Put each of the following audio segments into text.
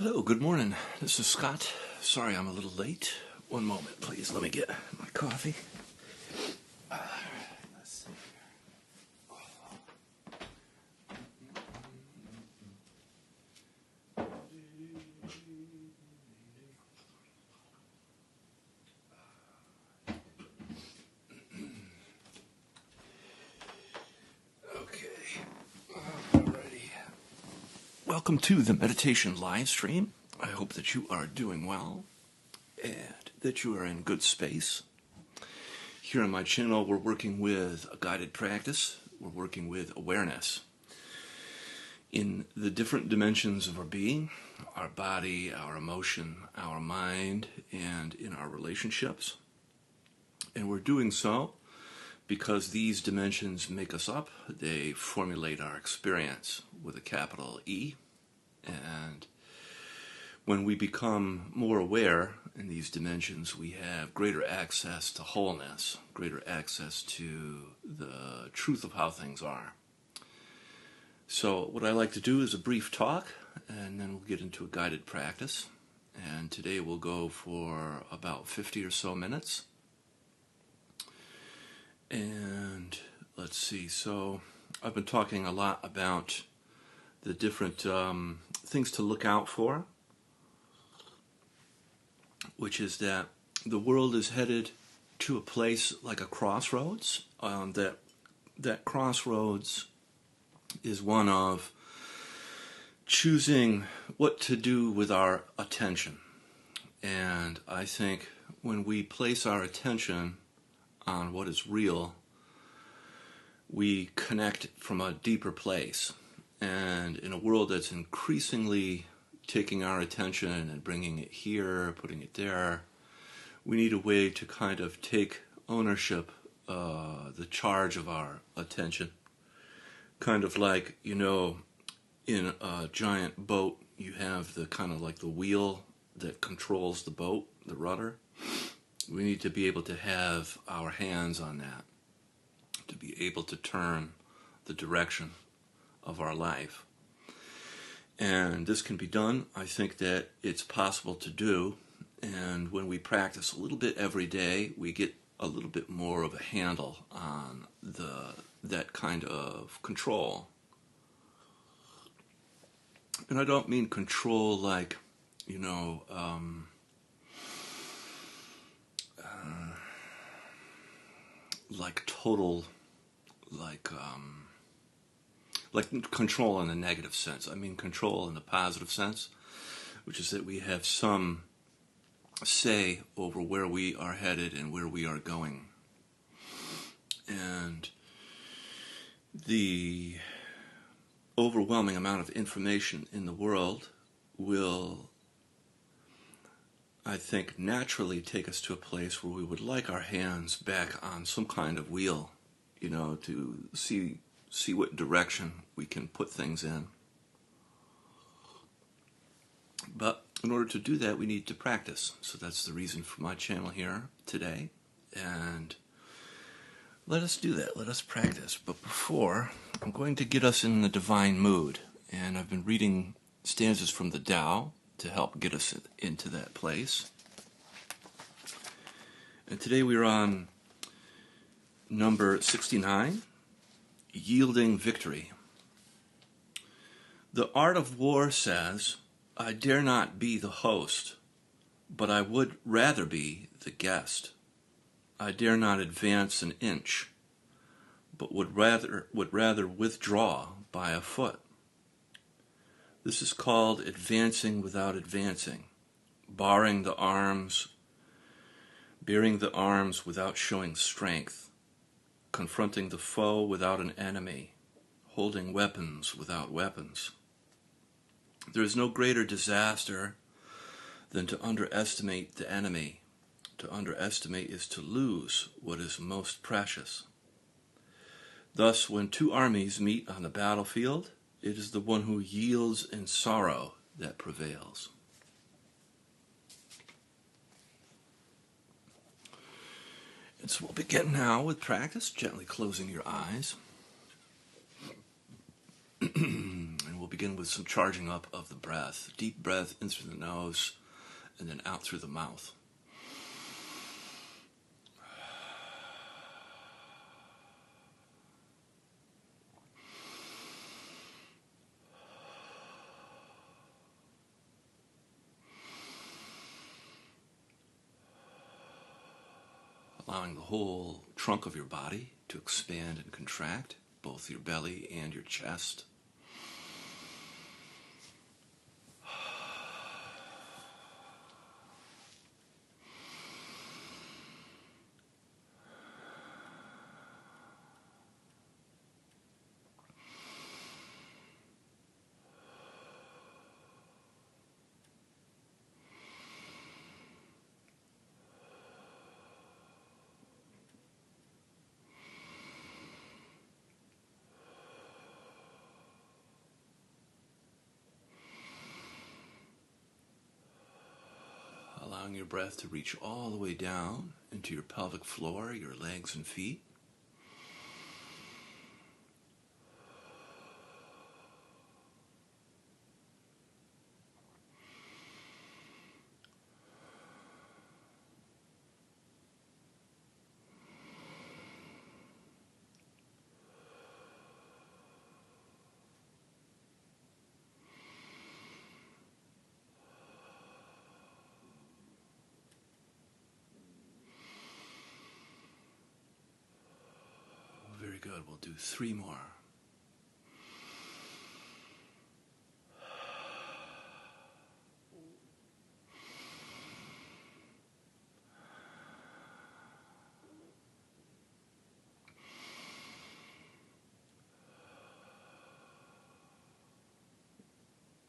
Hello, good morning. This is Scott. Sorry I'm a little late. One moment, please. Let me get my coffee. Let's see. Okay. Alrighty. Welcome to the meditation live stream. I hope that you are doing well and that you are in good space. Here on my channel, we're working with a guided practice. We're working with awareness in the different dimensions of our being, our body, our emotion, our mind, and in our relationships. And we're doing so because these dimensions make us up. They formulate our experience with a capital E. And when we become more aware in these dimensions, we have greater access to wholeness, greater access to the truth of how things are. So what I like to do is a brief talk, and then we'll get into a guided practice. And today we'll go for about 50 or so minutes. And let's see, so I've been talking a lot about the different things to look out for, which is that the world is headed to a place like a crossroads. That crossroads is one of choosing what to do with our attention. And I think when we place our attention on what is real, we connect from a deeper place. And in a world that's increasingly taking our attention and bringing it here, putting it there, we need a way to kind of take ownership, the charge of our attention. Kind of like, in a giant boat, you have the kind of like the wheel that controls the boat, the rudder. We need to be able to have our hands on that, to be able to turn the direction of our life. And this can be done. I think that it's possible to do. And when we practice a little bit every day, we get a little bit more of a handle on that kind of control. And I don't mean control like, like total, like control in a negative sense. I mean control in the positive sense, which is that we have some say over where we are headed and where we are going. And the overwhelming amount of information in the world will, I think, naturally take us to a place where we would like our hands back on some kind of wheel, to see what direction we can put things in. But in order to do that, we need to practice. So that's the reason for my channel here today. And let us do that. Let us practice. But before, I'm going to get us in the divine mood. And I've been reading stanzas from the Tao to help get us into that place. And today we're on number 69, Yielding Victory. The art of war says, I dare not be the host, but I would rather be the guest. I dare not advance an inch, but would rather withdraw by a foot. This is called advancing without advancing, bearing the arms without showing strength, confronting the foe without an enemy, holding weapons without weapons. There is no greater disaster than to underestimate the enemy. To underestimate is to lose what is most precious. Thus, when two armies meet on the battlefield, it is the one who yields in sorrow that prevails. And so we'll begin now with practice, gently closing your eyes. And we'll begin begin with some charging up of the breath. Deep breath in through the nose and then out through the mouth. Allowing the whole trunk of your body to expand and contract, both your belly and your chest. Allowing your breath to reach all the way down into your pelvic floor, your legs and feet. Very good. We'll do 3 more.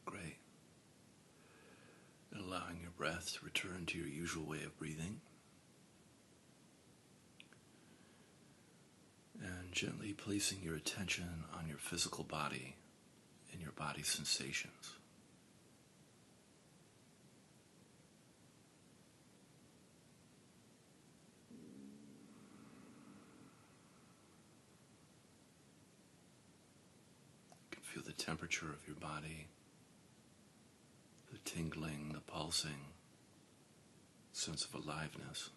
Great. And allowing your breath to return to your usual way of breathing. And gently placing your attention on your physical body and your body sensations. You can feel the temperature of your body, the tingling, the pulsing, sense of aliveness.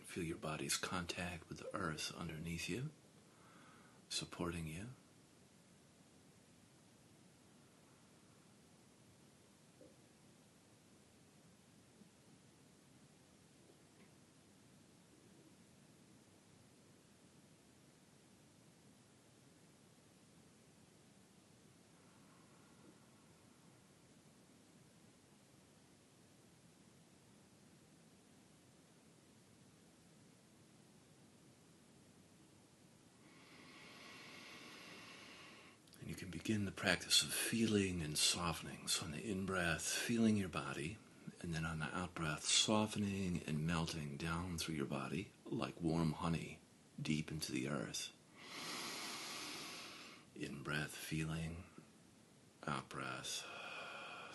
Feel your body's contact with the earth underneath you, supporting you. You can begin the practice of feeling and softening. So on the in-breath, feeling your body, and then on the out-breath, softening and melting down through your body like warm honey deep into the earth. In-breath, feeling, out-breath,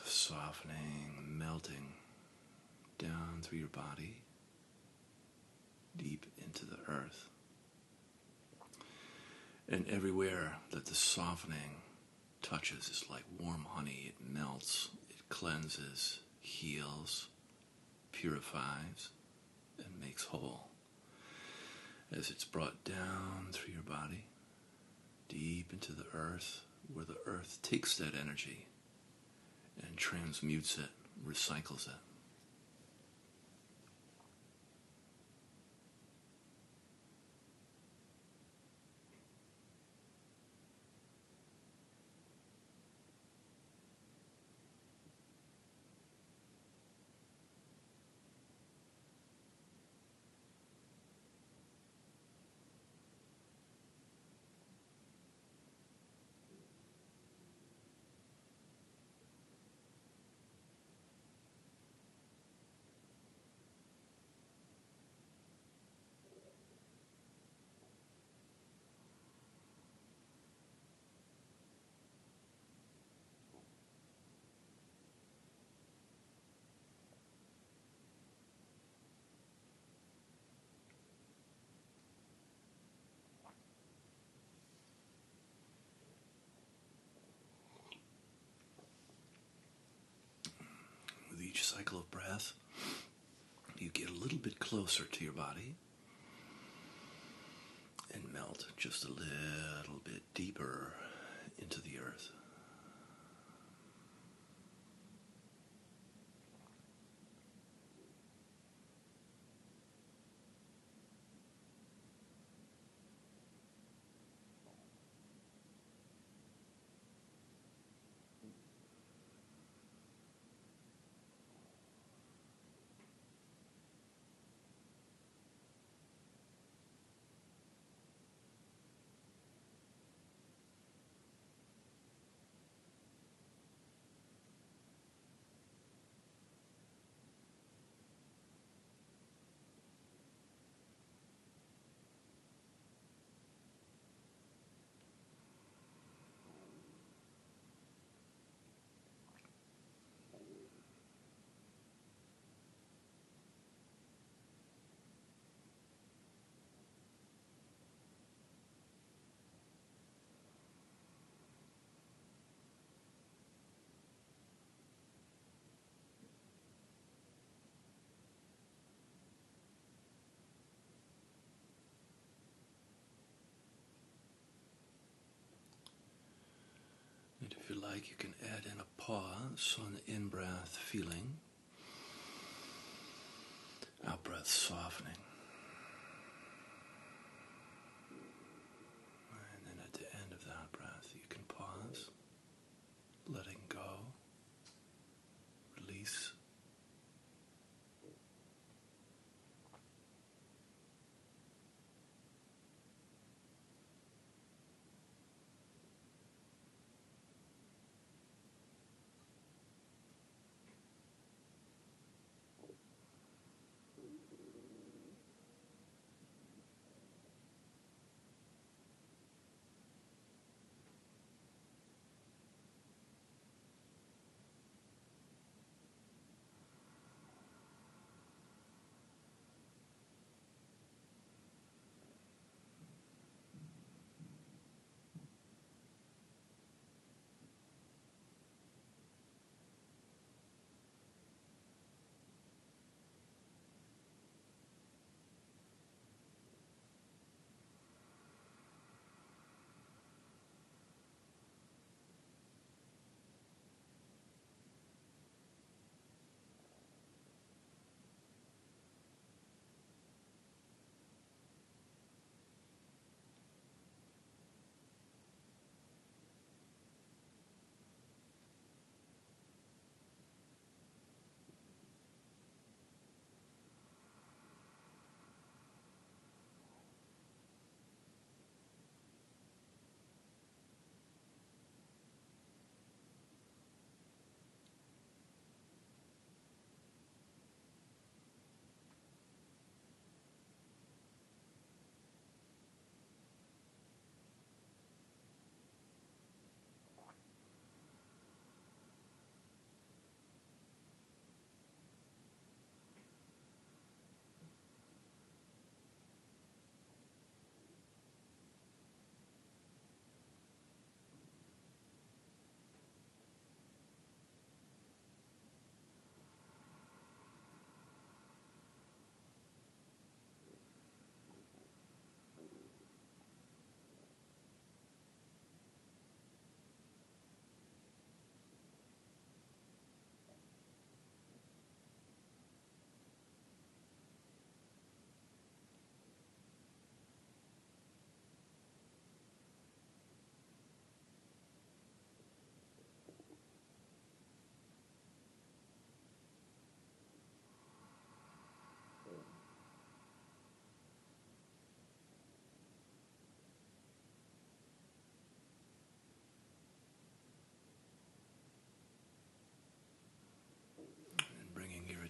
softening, melting down through your body deep into the earth. And everywhere that the softening touches is like warm honey. It melts, it cleanses, heals, purifies, and makes whole. As it's brought down through your body, deep into the earth, where the earth takes that energy and transmutes it, recycles it. cycle of breath, you get a little bit closer to your body and melt just a little bit deeper into the earth. And if you like, you can add in a pause on the in-breath feeling, out-breath softening. And then at the end of that breath, you can pause, letting go, release.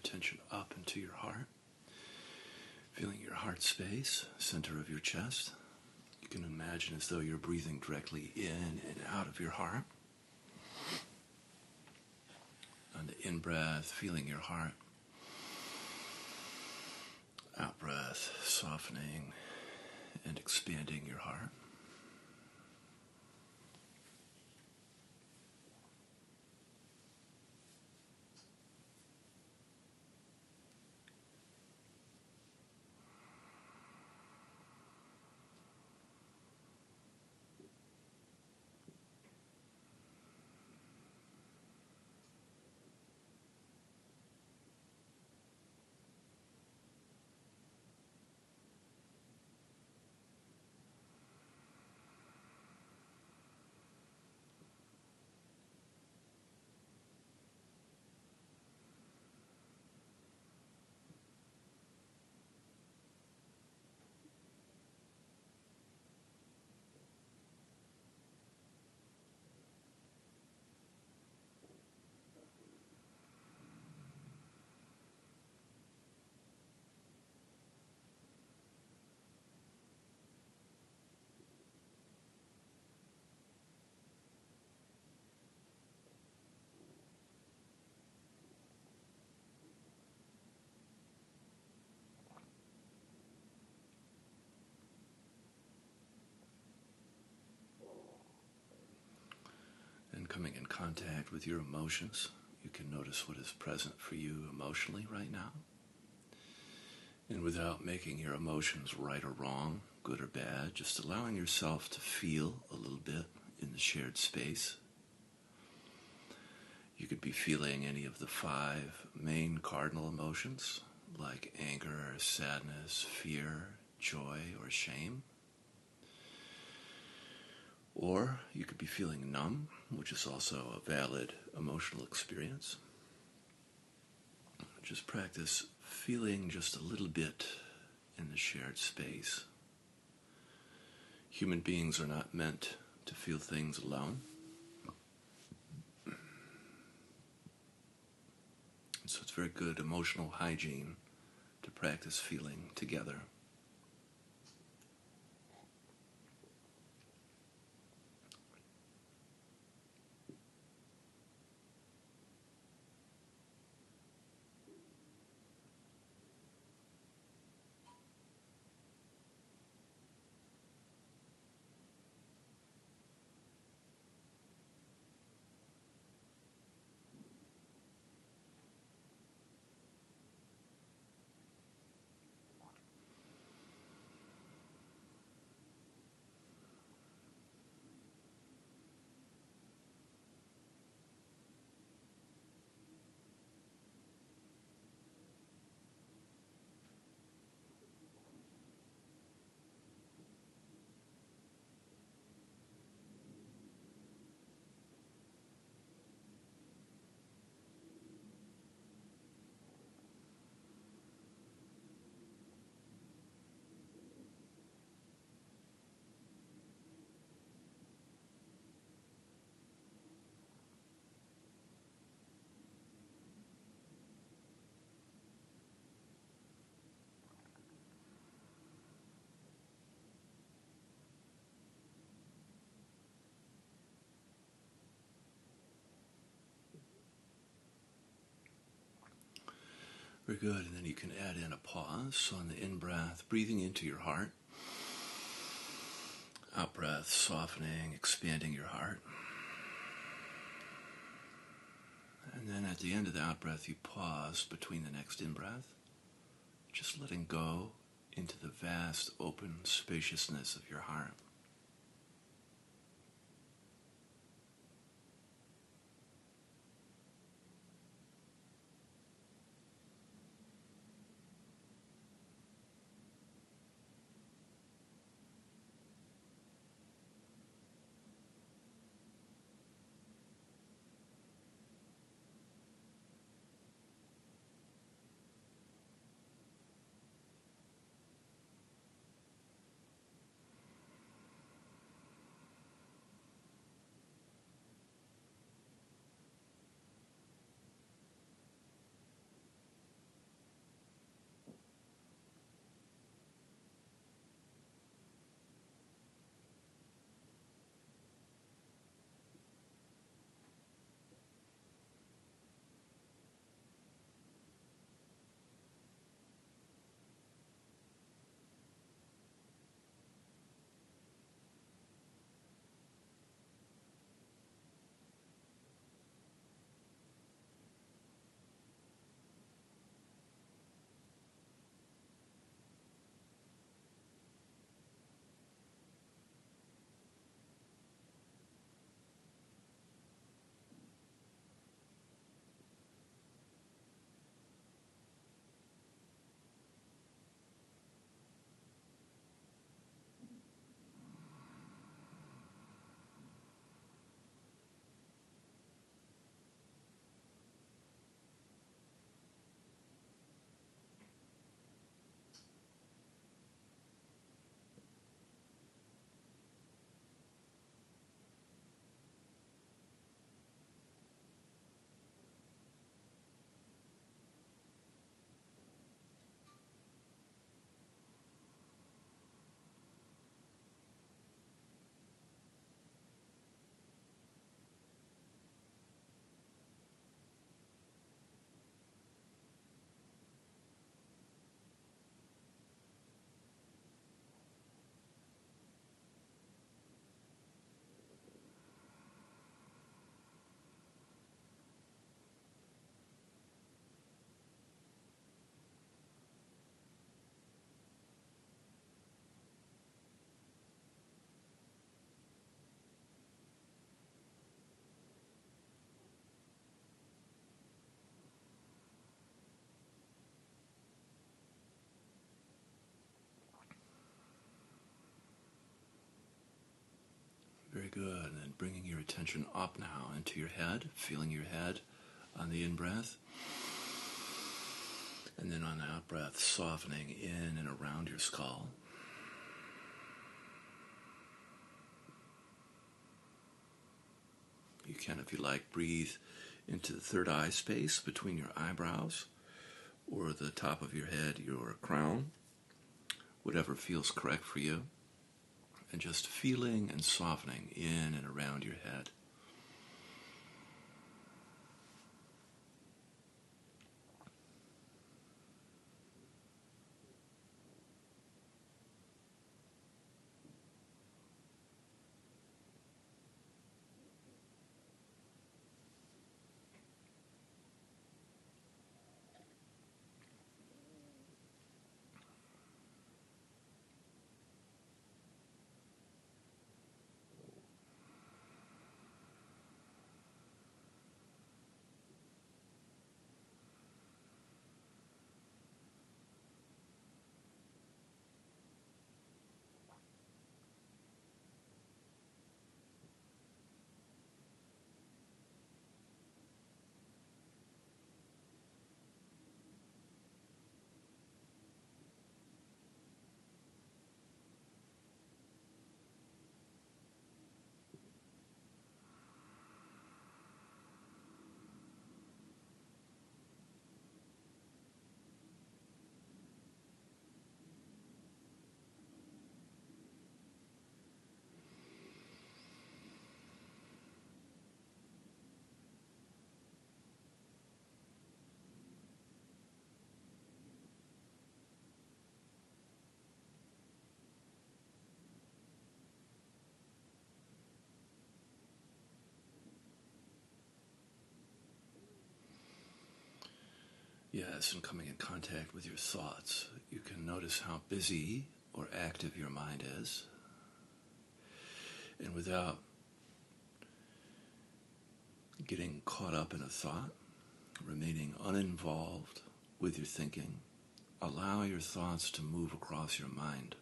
Attention up into your heart, feeling your heart space, center of your chest. You can imagine as though you're breathing directly in and out of your heart. On the in-breath, feeling your heart. Out-breath, softening and expanding your heart. coming in contact with your emotions, you can notice what is present for you emotionally right now. And without making your emotions right or wrong, good or bad, just allowing yourself to feel a little bit in the shared space. You could be feeling any of the 5 main cardinal emotions, like anger, sadness, fear, joy, or shame. Or you could be feeling numb, which is also a valid emotional experience. Just practice feeling just a little bit in the shared space. Human beings are not meant to feel things alone. So it's very good emotional hygiene to practice feeling together. Very good. And then you can add in a pause. So on the in-breath, breathing into your heart. Out-breath, softening, expanding your heart. And then at the end of the out-breath, you pause between the next in-breath. Just letting go into the vast, open spaciousness of your heart. good. And then bringing your attention up now into your head, feeling your head on the in-breath. And then on the out-breath, softening in and around your skull. You can, if you like, breathe into the third eye space between your eyebrows or the top of your head, your crown, whatever feels correct for you. And just feeling and softening in and around your head. Yes, and coming in contact with your thoughts, you can notice how busy or active your mind is. And without getting caught up in a thought, remaining uninvolved with your thinking, allow your thoughts to move across your mind.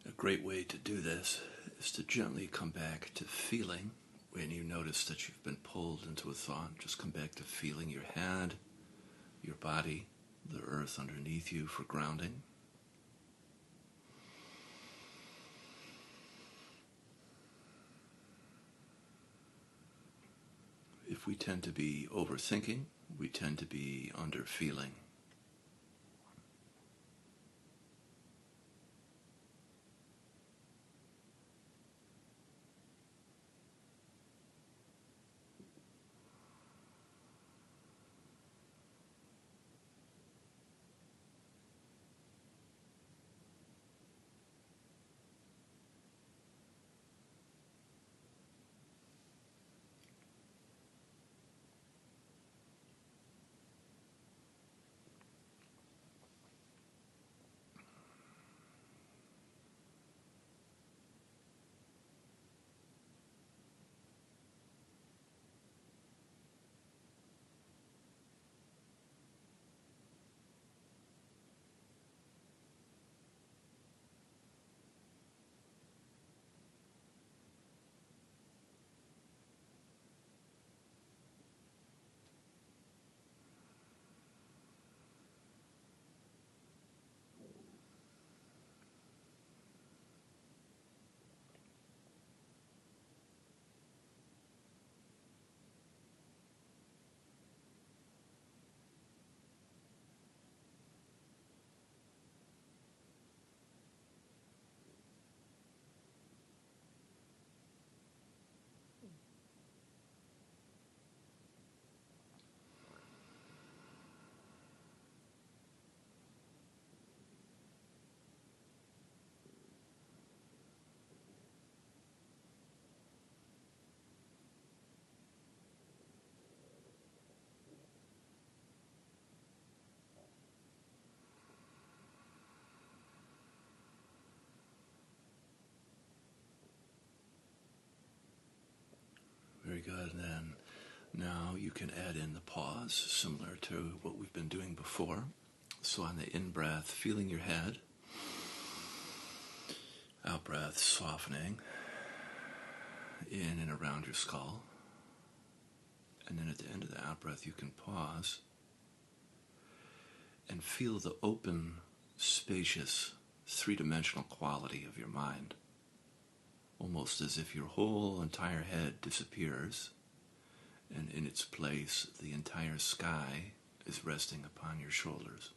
A great way to do this is to gently come back to feeling. When you notice that you've been pulled into a thought, just come back to feeling your head, your body, the earth underneath you for grounding. If we tend to be overthinking, we tend to be underfeeling. Very good. And then now you can add in the pause, similar to what we've been doing before. So on the in-breath, feeling your head. Out breath, softening in and around your skull. And then at the end of the out breath, you can pause and feel the open, spacious, three-dimensional quality of your mind. Almost as if your whole entire head disappears, and in its place, the entire sky is resting upon your shoulders.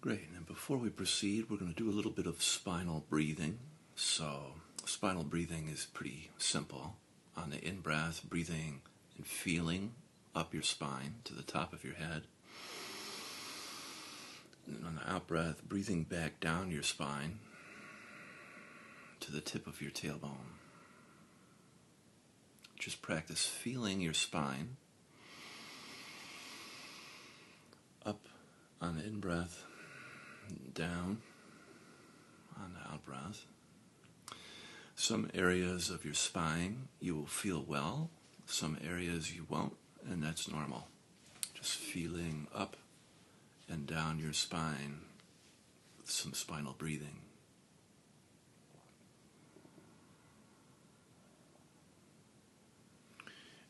Great, and before we proceed, we're going to do a little bit of spinal breathing. So, spinal breathing is pretty simple. On the in-breath, breathing and feeling up your spine to the top of your head. And on the out-breath, breathing back down your spine to the tip of your tailbone. Just practice feeling your spine up on the in-breath, down on the out-breath. Some areas of your spine you will feel well, some areas you won't, and that's normal. Just feeling up and down your spine with some spinal breathing.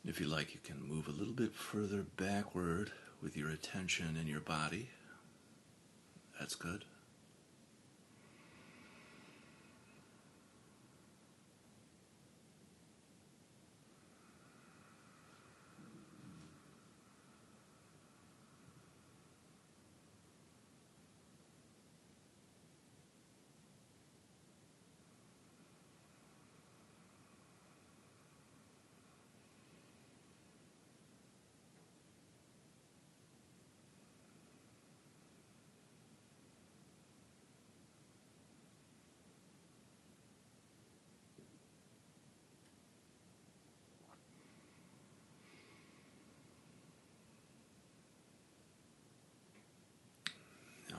And if you like, you can move a little bit further backward with your attention in your body. That's good.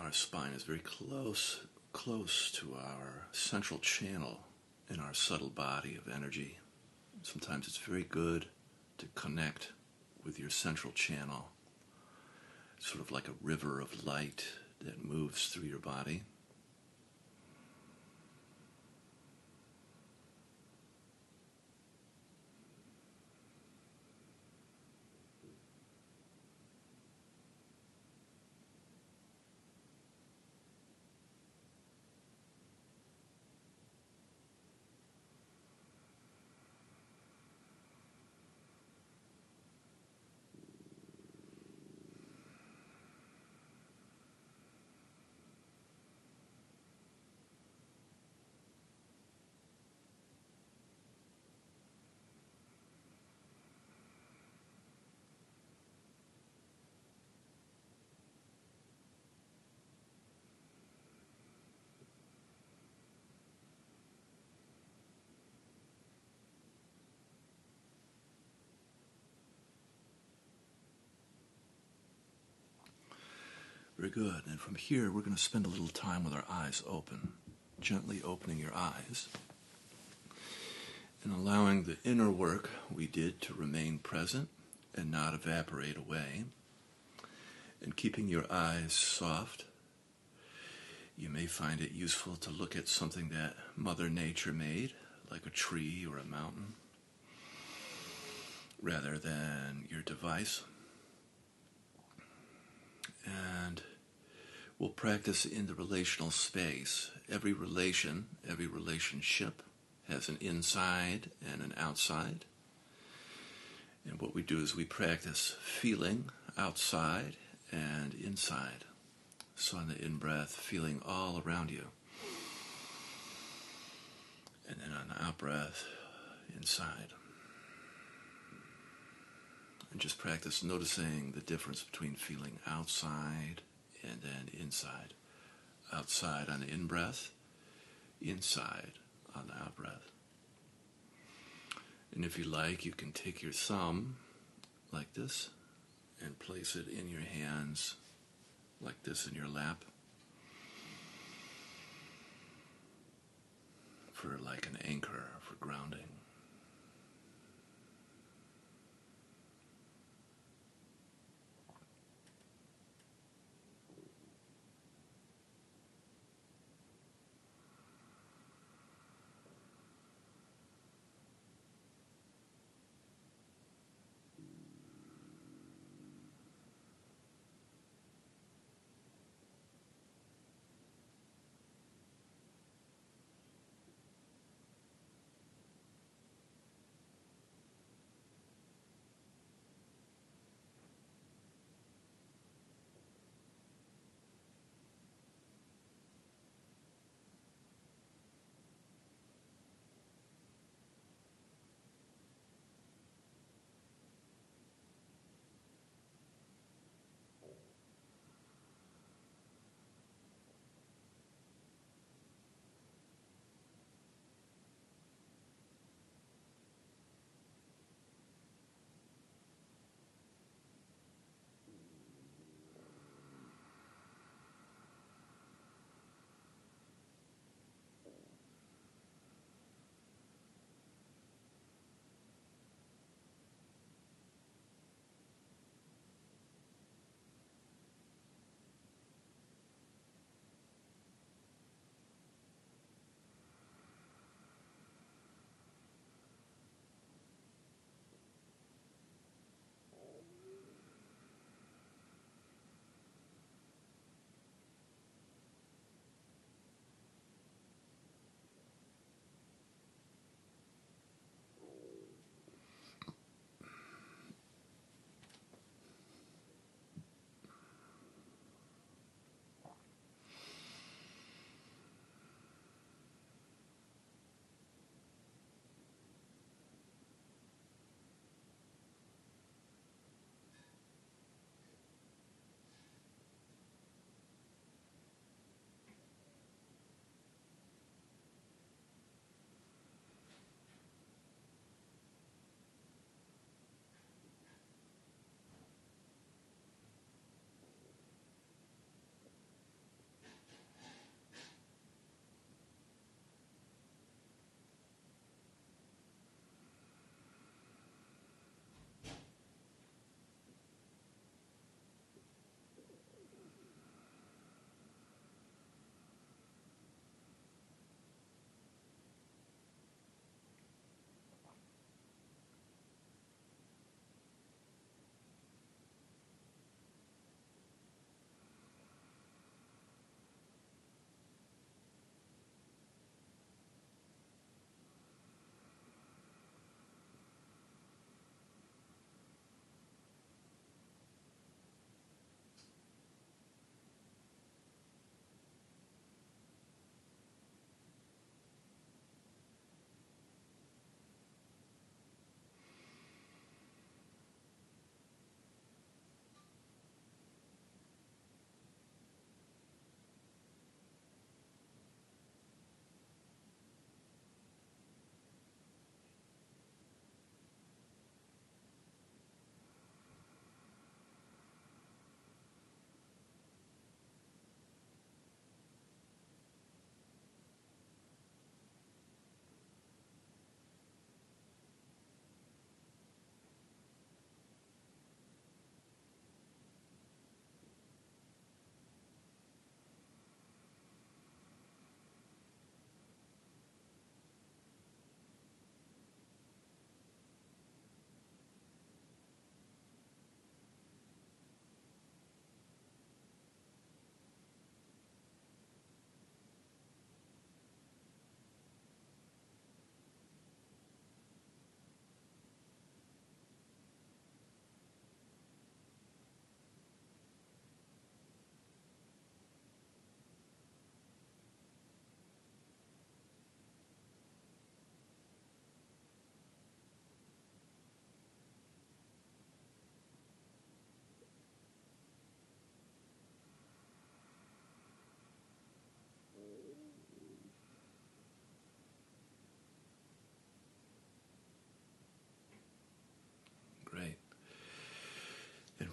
Our spine is very close to our central channel in our subtle body of energy. Sometimes it's very good to connect with your central channel, sort of like a river of light that moves through your body. Very good. And from here, we're going to spend a little time with our eyes open, gently opening your eyes and allowing the inner work we did to remain present and not evaporate away, and keeping your eyes soft. You may find it useful to look at something that Mother Nature made, like a tree or a mountain, rather than your device. And we'll practice in the relational space. Every relationship has an inside and an outside. And what we do is we practice feeling outside and inside. So on the in-breath, feeling all around you. And then on the out-breath, inside. And just practice noticing the difference between feeling outside and then inside. Outside on the in-breath, inside on the out-breath. And if you like, you can take your thumb like this and place it in your hands like this in your lap for like an anchor, for grounding.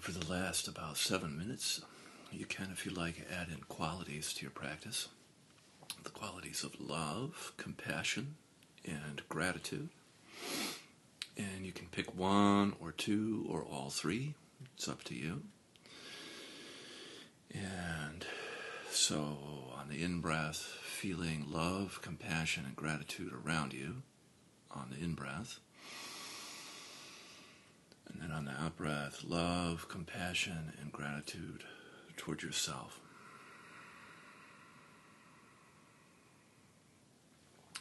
for the last about 7 minutes, you can, if you like, add in qualities to your practice. The qualities of love, compassion, and gratitude. And you can pick one or two or all three. It's up to you. And so on the in-breath, feeling love, compassion, and gratitude around you on the in-breath. And then on the out-breath, love, compassion, and gratitude toward yourself.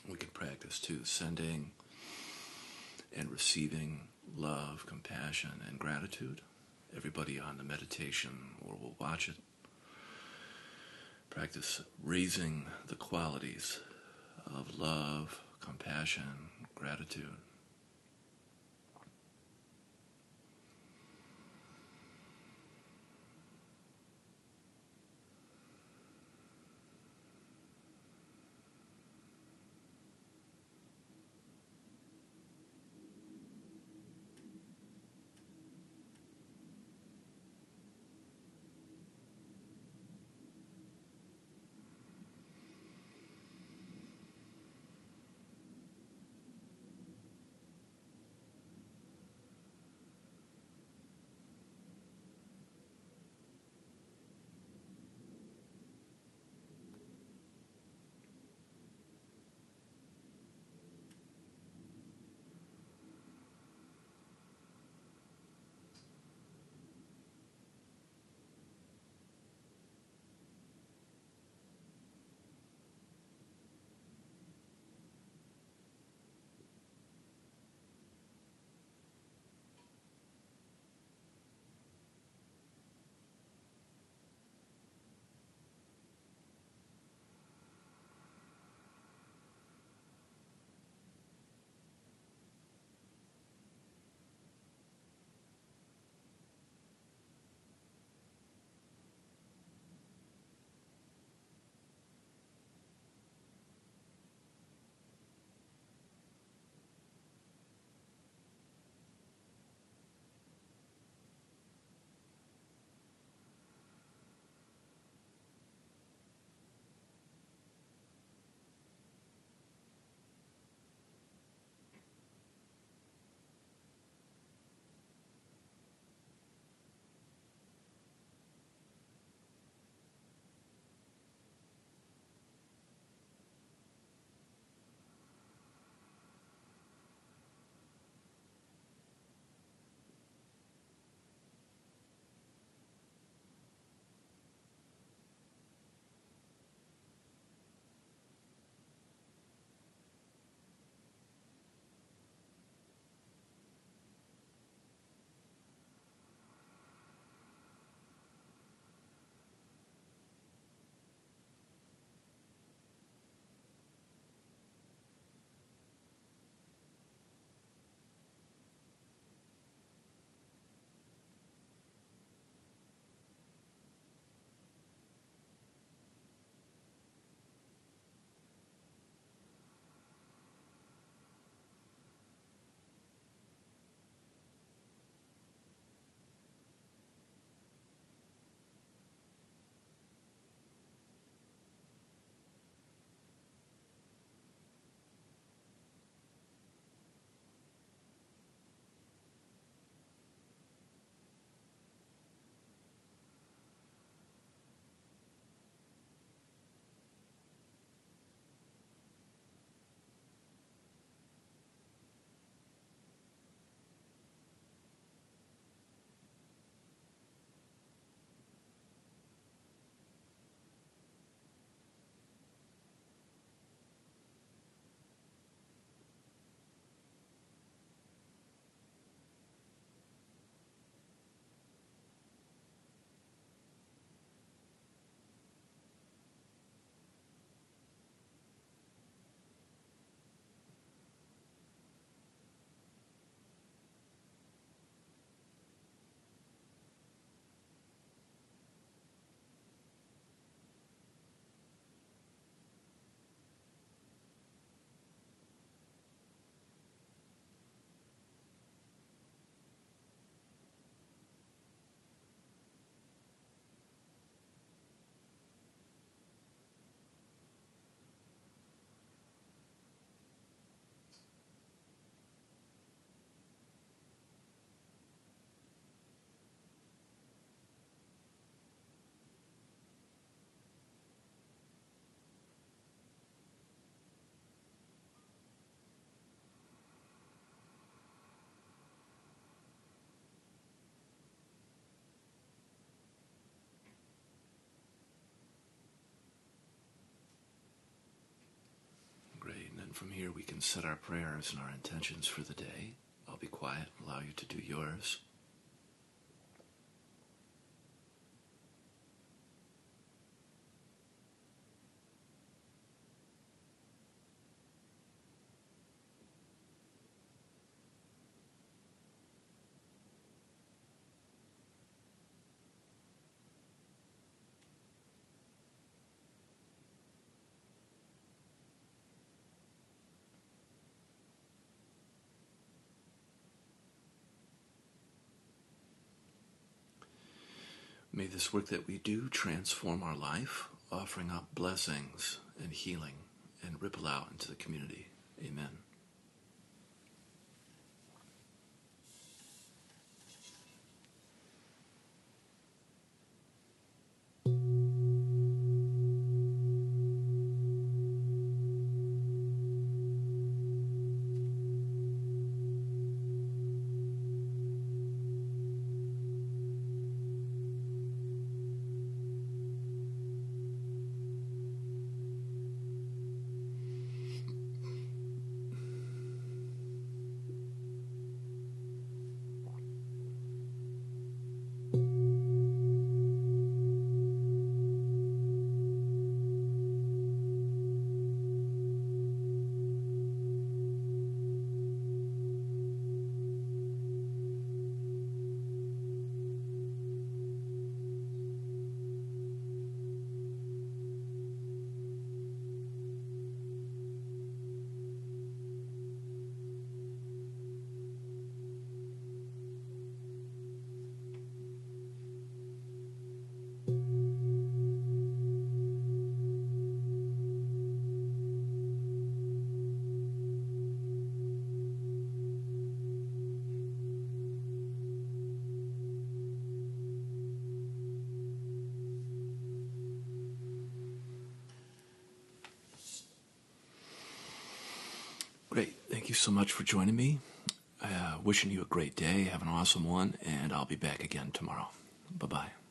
We can practice too, sending and receiving love, compassion, and gratitude. Everybody on the meditation or will watch it. Practice raising the qualities of love, compassion, gratitude. from here we can set our prayers and our intentions for the day. I'll be quiet, allow you to do yours. May this work that we do transform our life, offering up blessings and healing, and ripple out into the community. Amen. Great. Thank you so much for joining me. Wishing you a great day. Have an awesome one, and I'll be back again tomorrow. Bye-bye.